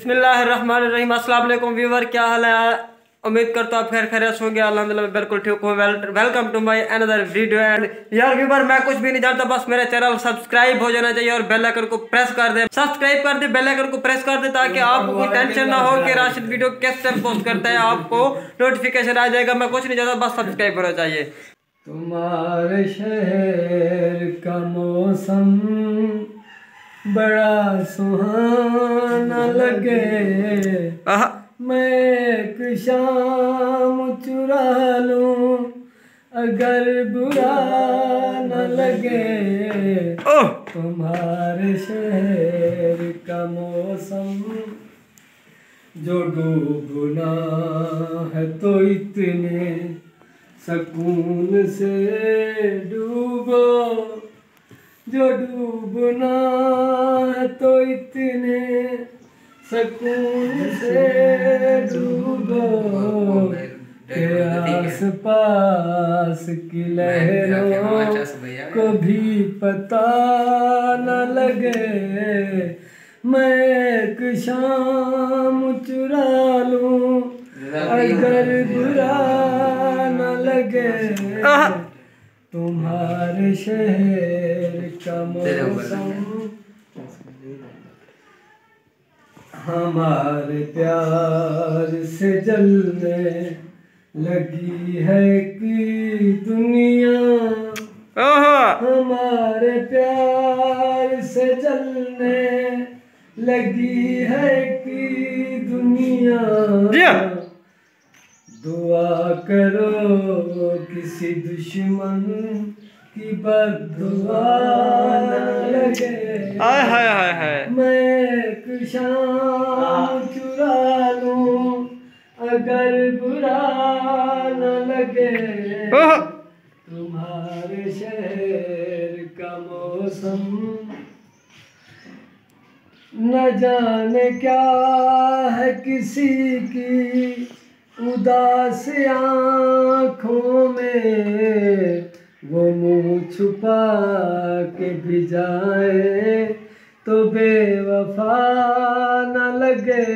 बिस्मिल्लाहिर्रहमानिर्रहीम। अस्सलाम वालेकुम व्यूवर, क्या हाल है? उम्मीद करता हूँ आप खैर खैरियत होंगे। अल्हम्दुलिल्लाह मैं बिल्कुल ठीक हूँ। Welcome to my another video. And यार व्यूवर, मैं कुछ भी नहीं जानता, बस मेरा चैनल सब्सक्राइब हो जाना चाहिए और बेल आइकन को प्रेस कर दे। सब्सक्राइब कर दे, बेल आइकन को प्रेस कर दे, ताकि आपको कोई टेंशन ना हो कि राशिद वीडियो किस टाइम पोस्ट करता है, आपको नोटिफिकेशन आ जाएगा। मैं कुछ नहीं जानता, बस सब्सक्राइब होना चाहिए। तुम्हारे शहर का मौसम बड़ा सुहाना लगे, मैं एक शाम चुरा लूं अगर बुरा न लगे। तुम्हारे शहर का मौसम जो डूबना है तो इतने सकून से डूबो, जो डूबना है तो इतने सकून से डूबो के आस पास की लहरों को भी पता न लगे। मैं एक शाम चुरा लूं अगर बुरा न लगे। तुम्हारे शहर का मौसम हमारे प्यार से जलने लगी है कि दुनिया, हमारे प्यार से जलने लगी है कि दुनिया। दुआ करो किसी दुश्मन की बद्दुआ न लगे। मैं एक शाम चुरा लूं अगर बुरा न लगे। तुम्हारे शहर का मौसम न जाने क्या है किसी की उदास आँखों में, वो मुँह छुपा के भी जाए तो बेवफा न लगे।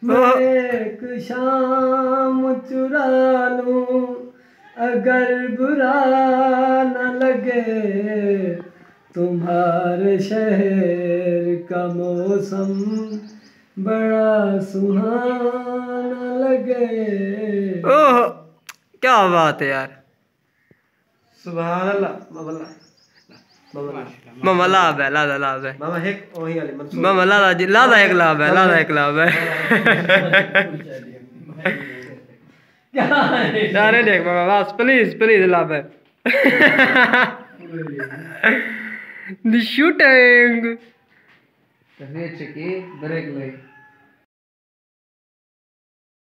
मैं एक शाम चुरा लूं अगर बुरा न लगे। तुम्हारे शहर का मौसम बड़ा सुहाना लगे। ओह, क्या बात है यार। सुभान अल्लाह। मामा लाभ है, लादा लाभ है मामा एक वही वाली मंसूर मामा, लादा जी, लादा एक लाभ है, लादा एक लाभ है। यार देख मामा, बस प्लीज प्लीज लाभ है। The shooting. ब्रेक लगी।